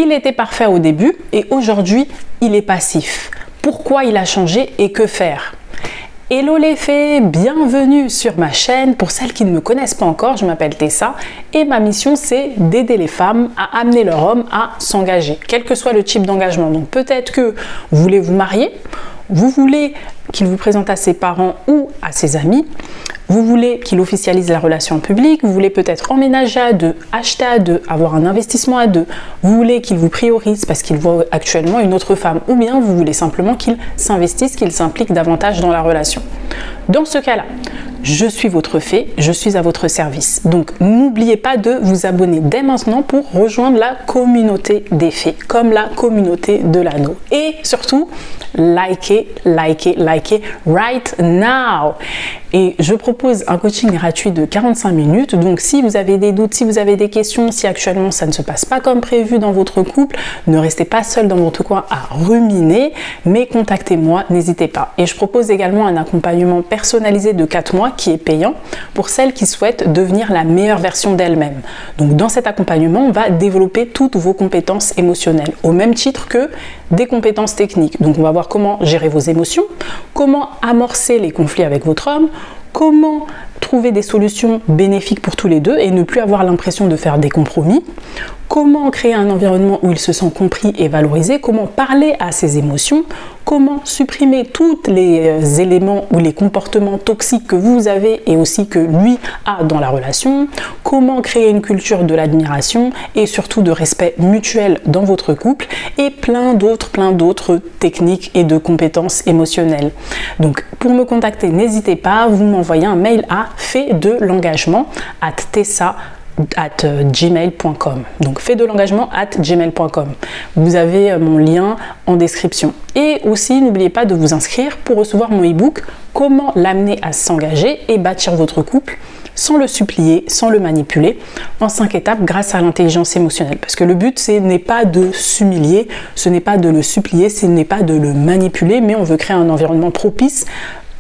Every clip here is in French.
Il était parfait au début et aujourd'hui, il est passif. Pourquoi il a changé et que faire? Hello les fées, bienvenue sur ma chaîne. Pour celles qui ne me connaissent pas encore, je m'appelle Tessa et ma mission c'est d'aider les femmes à amener leur homme à s'engager, quel que soit le type d'engagement. Donc peut-être que vous voulez vous marier, vous voulez qu'il vous présente à ses parents ou à ses amis, vous voulez qu'il officialise la relation publique, vous voulez peut-être emménager à deux, acheter à deux, avoir un investissement à deux, vous voulez qu'il vous priorise parce qu'il voit actuellement une autre femme, ou bien vous voulez simplement qu'il s'investisse, qu'il s'implique davantage dans la relation. Dans ce cas-là, je suis votre fée, je suis à votre service. Donc n'oubliez pas de vous abonner dès maintenant pour rejoindre la communauté des fées, comme la communauté de l'anneau. Et surtout, likez right now. Et je propose un coaching gratuit de 45 minutes. Donc si vous avez des doutes, si vous avez des questions, si actuellement ça ne se passe pas comme prévu dans votre couple, ne restez pas seul dans votre coin à ruminer, mais contactez-moi, n'hésitez pas. Et je propose également un accompagnement personnalisé de 4 mois qui est payant pour celles qui souhaitent devenir la meilleure version d'elles-mêmes. Donc dans cet accompagnement, on va développer toutes vos compétences émotionnelles, au même titre que des compétences techniques. Donc on va voir comment gérer vos émotions, comment amorcer les conflits avec votre homme, comment trouver des solutions bénéfiques pour tous les deux et ne plus avoir l'impression de faire des compromis, comment créer un environnement où il se sent compris et valorisé, comment parler à ses émotions, comment supprimer tous les éléments ou les comportements toxiques que vous avez et aussi que lui a dans la relation, comment créer une culture de l'admiration et surtout de respect mutuel dans votre couple et plein d'autres techniques et de compétences émotionnelles. Donc pour me contacter, n'hésitez pas, vous m'envoyez un mail à faitdelengagement@tessa@gmail.com. Donc faitdelengagement@gmail.com. Vous avez mon lien en description. Et aussi n'oubliez pas de vous inscrire pour recevoir mon e-book Comment l'amener à s'engager et bâtir votre couple sans le supplier, sans le manipuler, en 5 étapes grâce à l'intelligence émotionnelle. Parce que le but, ce n'est pas de s'humilier, ce n'est pas de le supplier, ce n'est pas de le manipuler, mais on veut créer un environnement propice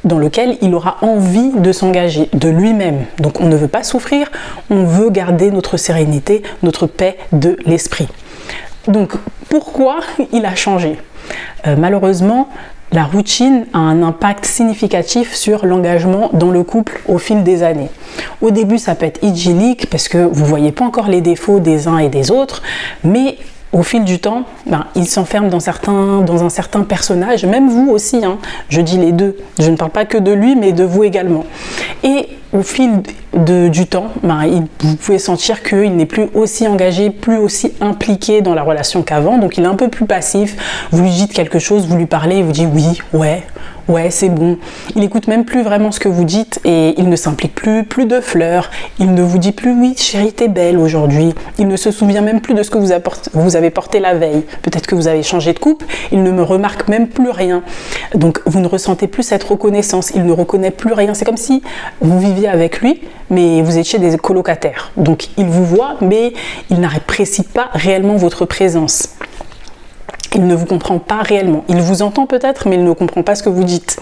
dans lequel il aura envie de s'engager de lui-même. Donc on ne veut pas souffrir, on veut garder notre sérénité, notre paix de l'esprit. Donc pourquoi il a changé? Malheureusement, la routine a un impact significatif sur l'engagement dans le couple au fil des années. Au début, ça peut être idyllique parce que vous ne voyez pas encore les défauts des uns et des autres, mais au fil du temps, il s'enferme dans un certain personnage, même vous aussi, je dis les deux, je ne parle pas que de lui, mais de vous également. Et au fil du temps, vous pouvez sentir qu'il n'est plus aussi engagé, plus aussi impliqué dans la relation qu'avant, donc il est un peu plus passif, vous lui dites quelque chose, vous lui parlez, il vous dit oui, ouais, c'est bon. Il écoute même plus vraiment ce que vous dites et il ne s'implique plus de fleurs. Il ne vous dit plus oui, chérie, t'es belle aujourd'hui. Il ne se souvient même plus de ce que vous avez porté la veille. Peut-être que vous avez changé de coupe. Il ne me remarque même plus rien. Donc vous ne ressentez plus cette reconnaissance. Il ne reconnaît plus rien. C'est comme si vous viviez avec lui, mais vous étiez des colocataires. Donc il vous voit, mais il n'apprécie pas réellement votre présence. Il ne vous comprend pas réellement. Il vous entend peut-être, mais il ne comprend pas ce que vous dites.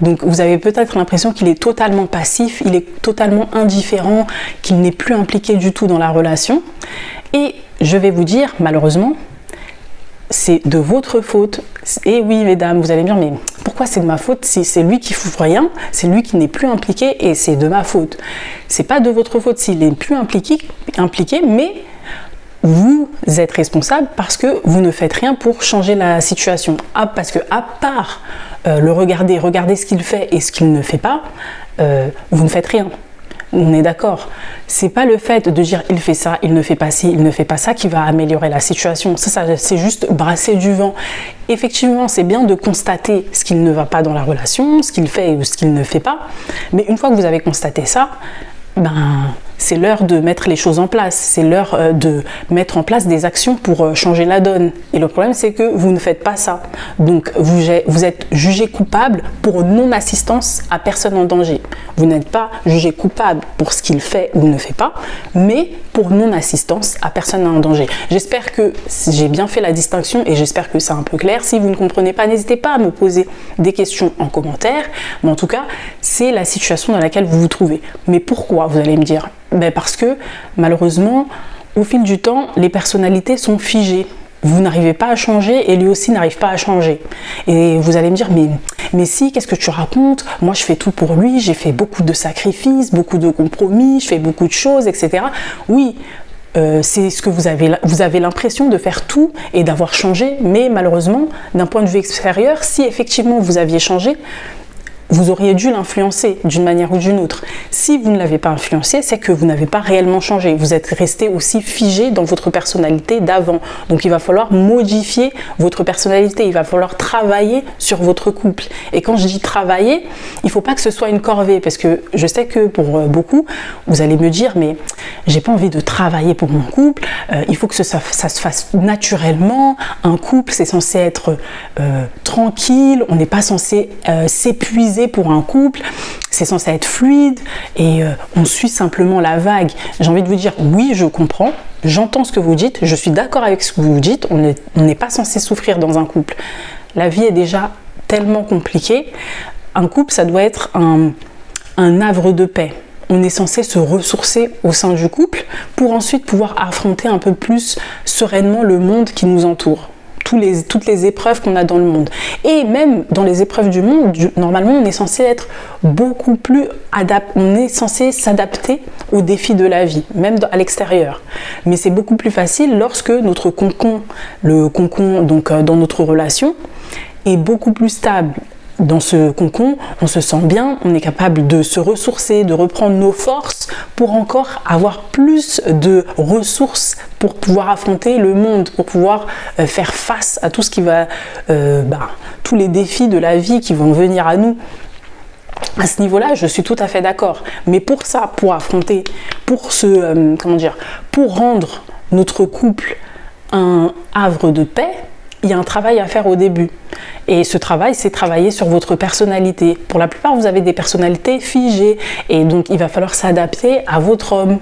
Donc vous avez peut-être l'impression qu'il est totalement passif, il est totalement indifférent, qu'il n'est plus impliqué du tout dans la relation. Et je vais vous dire, malheureusement, c'est de votre faute. Et oui, mesdames, vous allez me dire, mais pourquoi c'est de ma faute? Si c'est lui qui fout rien, c'est lui qui n'est plus impliqué et c'est de ma faute. C'est pas de votre faute s'il n'est plus impliqué, mais vous êtes responsable parce que vous ne faites rien pour changer la situation. Parce que à part le regarder ce qu'il fait et ce qu'il ne fait pas, vous ne faites rien. On est d'accord. C'est pas le fait de dire il fait ça, il ne fait pas ci, il ne fait pas ça qui va améliorer la situation. Ça c'est juste brasser du vent. Effectivement, c'est bien de constater ce qu'il ne va pas dans la relation, ce qu'il fait ou ce qu'il ne fait pas. Mais une fois que vous avez constaté ça, c'est l'heure de mettre les choses en place, c'est l'heure de mettre en place des actions pour changer la donne. Et le problème, c'est que vous ne faites pas ça. Donc, vous êtes jugé coupable pour non-assistance à personne en danger. Vous n'êtes pas jugé coupable pour ce qu'il fait ou ne fait pas, mais pour non-assistance à personne en danger. J'espère que j'ai bien fait la distinction et j'espère que c'est un peu clair. Si vous ne comprenez pas, n'hésitez pas à me poser des questions en commentaire. Mais en tout cas, c'est la situation dans laquelle vous vous trouvez. Mais pourquoi, vous allez me dire? Parce que malheureusement, au fil du temps, les personnalités sont figées. vous n'arrivez pas à changer et lui aussi n'arrive pas à changer. Et vous allez me dire, mais si, qu'est-ce que tu racontes? Moi, je fais tout pour lui, j'ai fait beaucoup de sacrifices, beaucoup de compromis, je fais beaucoup de choses, etc. Oui, c'est ce que vous avez l'impression de faire tout et d'avoir changé, mais malheureusement, d'un point de vue extérieur, si effectivement vous aviez changé, vous auriez dû l'influencer d'une manière ou d'une autre. Si vous ne l'avez pas influencé, c'est que vous n'avez pas réellement changé. Vous êtes resté aussi figé dans votre personnalité d'avant. Donc il va falloir modifier votre personnalité. Il va falloir travailler sur votre couple. Et quand je dis travailler, il ne faut pas que ce soit une corvée. Parce que je sais que pour beaucoup, vous allez me dire, mais j'ai pas envie de travailler pour mon couple. Il faut que ça se fasse naturellement. Un couple, c'est censé être tranquille. On n'est pas censé s'épuiser pour un couple, c'est censé être fluide et on suit simplement la vague. J'ai envie de vous dire, oui, je comprends, j'entends ce que vous dites, je suis d'accord avec ce que vous dites, on n'est pas censé souffrir dans un couple. La vie est déjà tellement compliquée. Un couple, ça doit être un havre de paix. On est censé se ressourcer au sein du couple pour ensuite pouvoir affronter un peu plus sereinement le monde qui nous entoure. Toutes les épreuves qu'on a dans le monde. Et même dans les épreuves du monde, normalement, on est censé être beaucoup plus on est censé s'adapter aux défis de la vie, même à l'extérieur. Mais c'est beaucoup plus facile lorsque notre cocon, le cocon donc dans notre relation, est beaucoup plus stable. Dans ce cocon, on se sent bien, on est capable de se ressourcer, de reprendre nos forces pour encore avoir plus de ressources pour pouvoir affronter le monde, pour pouvoir faire face à tout ce qui va, tous les défis de la vie qui vont venir à nous. À ce niveau-là, je suis tout à fait d'accord. Mais pour ça, pour affronter, pour rendre notre couple un havre de paix, il y a un travail à faire au début. Et ce travail, c'est travailler sur votre personnalité. Pour la plupart, vous avez des personnalités figées. Et donc, il va falloir s'adapter à votre homme.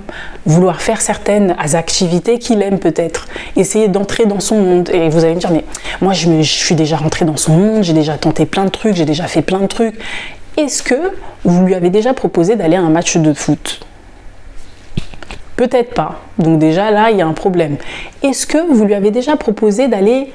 Vouloir faire certaines activités qu'il aime peut-être. Essayer d'entrer dans son monde. Et vous allez me dire, mais moi, je suis déjà rentrée dans son monde. J'ai déjà tenté plein de trucs. J'ai déjà fait plein de trucs. Est-ce que vous lui avez déjà proposé d'aller à un match de foot ? Peut-être pas. Donc déjà, là, il y a un problème. Est-ce que vous lui avez déjà proposé d'aller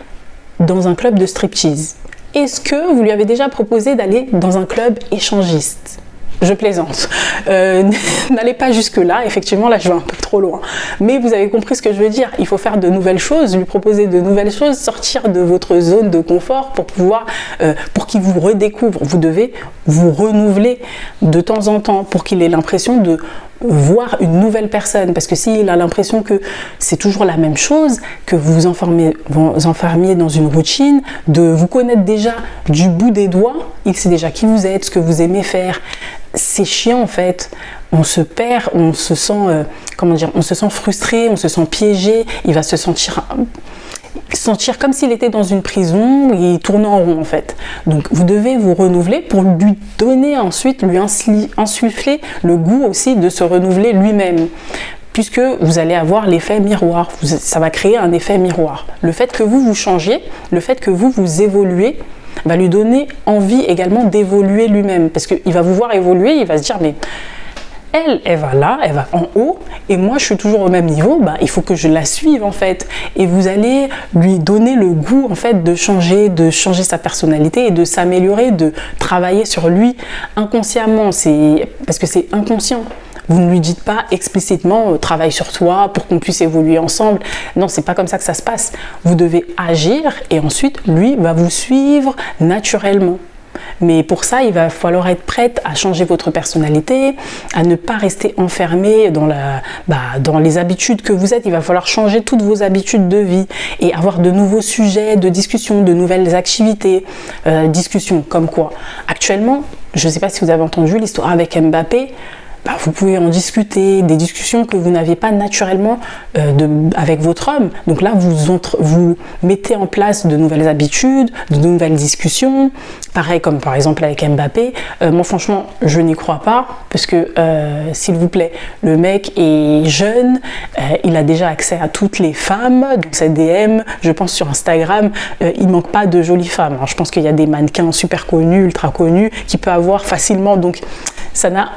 dans un club de striptease? Est-ce que vous lui avez déjà proposé d'aller dans un club échangiste? Je plaisante. N'allez pas jusque-là. Effectivement, là, je vais un peu trop loin. Mais vous avez compris ce que je veux dire. Il faut faire de nouvelles choses, lui proposer de nouvelles choses, sortir de votre zone de confort pour qu'il vous redécouvre. Vous devez vous renouveler de temps en temps pour qu'il ait l'impression de voir une nouvelle personne, parce que s'il a l'impression que c'est toujours la même chose, que vous vous enfermiez dans une routine, de vous connaître déjà du bout des doigts, il sait déjà qui vous êtes, ce que vous aimez faire. C'est chiant en fait. On se perd, on se sent, on se sent frustré, on se sent piégé. Il va se sentir comme s'il était dans une prison et tourner en rond en fait. Donc vous devez vous renouveler pour lui donner ensuite, lui insuffler le goût aussi de se renouveler lui-même. Puisque vous allez avoir l'effet miroir, ça va créer un effet miroir. Le fait que vous changiez, le fait que vous évoluez, va lui donner envie également d'évoluer lui-même. Parce qu'il va vous voir évoluer, il va se dire mais elle va là, elle va en haut, et moi je suis toujours au même niveau, il faut que je la suive en fait. Et vous allez lui donner le goût en fait de changer sa personnalité et de s'améliorer, de travailler sur lui inconsciemment, parce que c'est inconscient. Vous ne lui dites pas explicitement travaille sur toi pour qu'on puisse évoluer ensemble. Non, c'est pas comme ça que ça se passe. Vous devez agir et ensuite lui va vous suivre naturellement. Mais pour ça, il va falloir être prête à changer votre personnalité, à ne pas rester enfermé dans les habitudes que vous êtes. Il va falloir changer toutes vos habitudes de vie et avoir de nouveaux sujets de discussion, de nouvelles activités. Discussions comme quoi? Actuellement, je ne sais pas si vous avez entendu l'histoire avec Mbappé. Vous pouvez en discuter, des discussions que vous n'aviez pas naturellement avec votre homme. Donc là, vous mettez en place de nouvelles habitudes, de nouvelles discussions. Pareil comme par exemple avec Mbappé. Moi franchement, je n'y crois pas parce que s'il vous plaît, le mec est jeune, il a déjà accès à toutes les femmes, donc ses DM, je pense sur Instagram, il manque pas de jolies femmes. Alors, je pense qu'il y a des mannequins super connus, ultra connus, qu'il peut avoir facilement. Donc ça n'a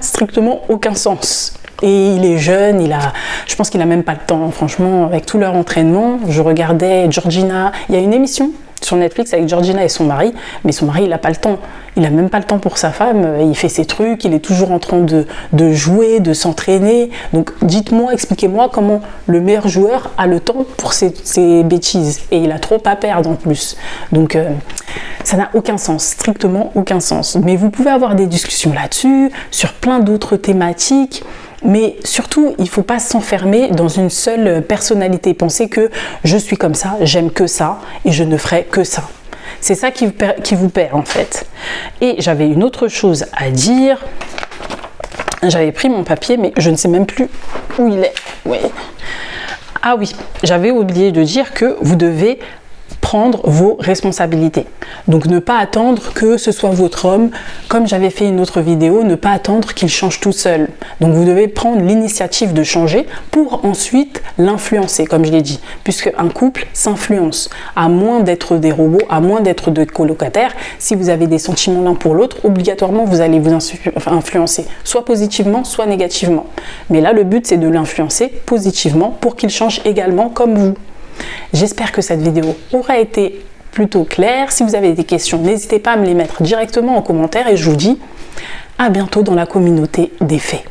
strictement aucun sens. Et il est jeune, je pense qu'il a même pas le temps, franchement, avec tout leur entraînement. Je regardais Georgina, il y a une émission sur Netflix avec Georgina et son mari, mais son mari, il n'a pas le temps. Il n'a même pas le temps pour sa femme, il fait ses trucs, il est toujours en train de jouer, de s'entraîner. Donc dites-moi, expliquez-moi comment le meilleur joueur a le temps pour ses bêtises. Et il a trop à perdre en plus. Donc ça n'a aucun sens, strictement aucun sens. Mais vous pouvez avoir des discussions là-dessus, sur plein d'autres thématiques. Mais surtout, il ne faut pas s'enfermer dans une seule personnalité. Penser que je suis comme ça, j'aime que ça et je ne ferai que ça. C'est ça qui vous perd en fait. Et j'avais une autre chose à dire. J'avais pris mon papier, mais je ne sais même plus où il est. Oui. Ah oui, j'avais oublié de dire que vous devez prendre vos responsabilités. Donc ne pas attendre que ce soit votre homme, comme j'avais fait une autre vidéo, ne pas attendre qu'il change tout seul. Donc vous devez prendre l'initiative de changer pour ensuite l'influencer, comme je l'ai dit, puisque un couple s'influence, à moins d'être des robots, à moins d'être des colocataires. Si vous avez des sentiments l'un pour l'autre, obligatoirement vous allez vous influencer, soit positivement, soit négativement. Mais là, le but c'est de l'influencer positivement pour qu'il change également comme vous. J'espère que cette vidéo aura été plutôt claire. Si vous avez des questions, n'hésitez pas à me les mettre directement en commentaire et je vous dis à bientôt dans la communauté des faits.